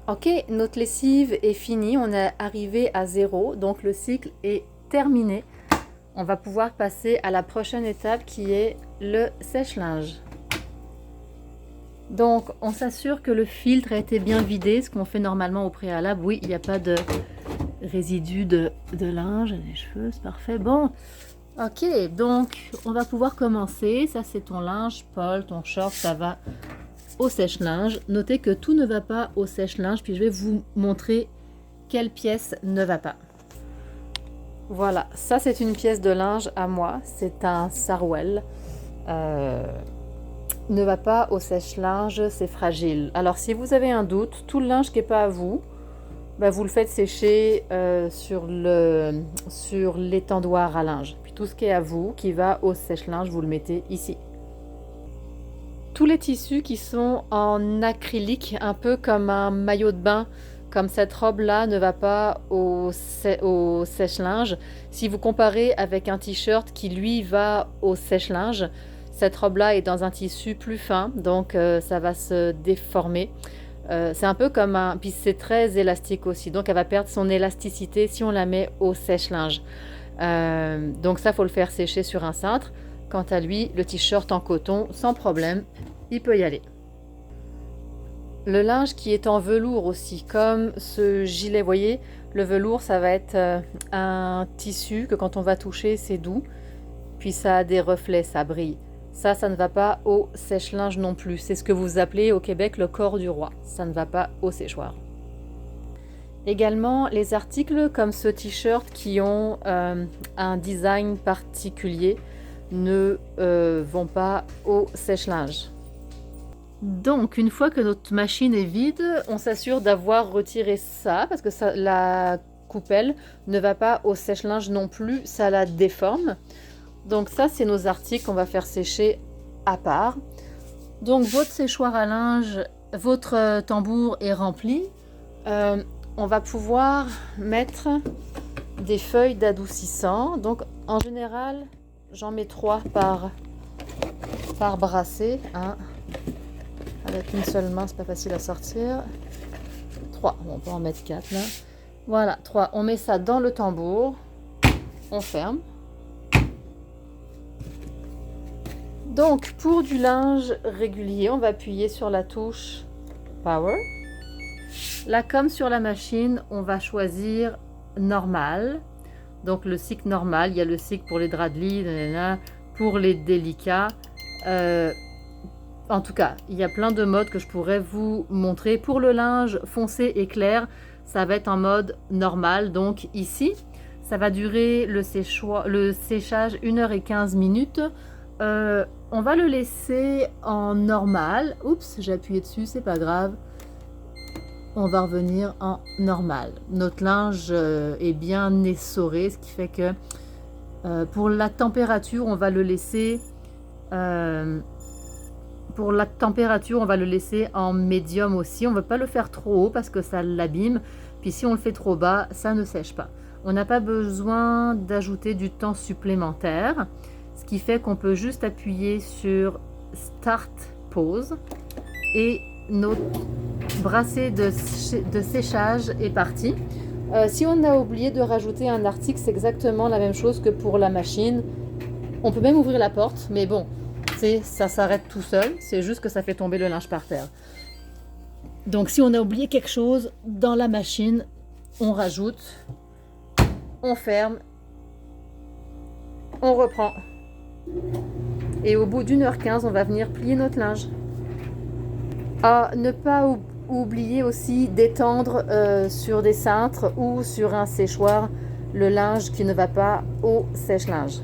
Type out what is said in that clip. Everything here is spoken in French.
Ok, notre lessive est finie, on est arrivé à 0, donc le cycle est terminé. On va pouvoir passer à la prochaine étape qui est le sèche-linge. Donc on s'assure que le filtre a été bien vidé, ce qu'on fait normalement au préalable. Oui, il n'y a pas de résidus de linge, des cheveux, c'est parfait. Bon, ok, donc on va pouvoir commencer. Ça c'est ton linge, Paul, ton short, ça va au sèche-linge. Notez que tout ne va pas au sèche-linge, puis je vais vous montrer quelle pièce ne va pas. Voilà, ça c'est une pièce de linge à moi, c'est un Sarwell. Ne va pas au sèche-linge, c'est fragile. Alors si vous avez un doute, tout le linge qui n'est pas à vous, bah, vous le faites sécher sur l'étendoir à linge. Puis tout ce qui est à vous, qui va au sèche-linge, vous le mettez ici. Tous les tissus qui sont en acrylique, un peu comme un maillot de bain, comme cette robe-là ne va pas au sèche-linge. Si vous comparez avec un t-shirt qui lui va au sèche-linge, cette robe-là est dans un tissu plus fin, donc ça va se déformer. C'est un peu comme un... Puis c'est très élastique aussi, donc elle va perdre son élasticité si on la met au sèche-linge. Donc ça, faut le faire sécher sur un cintre. Quant à lui, le t-shirt en coton, sans problème, il peut y aller. Le linge qui est en velours aussi, comme ce gilet, voyez, le velours, ça va être un tissu que quand on va toucher, c'est doux. Puis ça a des reflets, ça brille. Ça ne va pas au sèche-linge non plus. C'est ce que vous appelez au Québec le corps du roi. Ça ne va pas au séchoir. Également, les articles comme ce t-shirt qui ont un design particulier ne vont pas au sèche-linge. Donc, une fois que notre machine est vide, on s'assure d'avoir retiré ça, parce que ça, la coupelle ne va pas au sèche-linge non plus, ça la déforme. Donc ça, c'est nos articles qu'on va faire sécher à part. Donc votre séchoir à linge, votre tambour est rempli. On va pouvoir mettre des feuilles d'adoucissant. Donc en général, j'en mets 3 par brassée. Hein. Avec une seule main, c'est pas facile à sortir. 3, on peut en mettre 4 là. Voilà, 3. On met ça dans le tambour. On ferme. Donc pour du linge régulier, on va appuyer sur la touche Power. Là, comme sur la machine, on va choisir normal. Donc le cycle normal, il y a le cycle pour les draps de lit, pour les délicats. En tout cas, il y a plein de modes que je pourrais vous montrer. Pour le linge foncé et clair, ça va être en mode normal. Donc ici, ça va durer le séchage 1h15. On va le laisser en normal. Oups, j'ai appuyé dessus, c'est pas grave. On va revenir en normal. Notre linge est bien essoré, ce qui fait que pour la température, on va le laisser en médium aussi. On ne veut pas le faire trop haut parce que ça l'abîme. Puis si on le fait trop bas, ça ne sèche pas. On n'a pas besoin d'ajouter du temps supplémentaire. Ce qui fait qu'on peut juste appuyer sur Start Pause et notre brassée de séchage est parti. Si on a oublié de rajouter un article, c'est exactement la même chose que pour la machine. On peut même ouvrir la porte, mais bon, ça s'arrête tout seul. C'est juste que ça fait tomber le linge par terre. Donc si on a oublié quelque chose dans la machine, on rajoute, on ferme, on reprend. Et au bout d'1h15, on va venir plier notre linge. Ne pas oublier aussi d'étendre sur des cintres ou sur un séchoir le linge qui ne va pas au sèche-linge.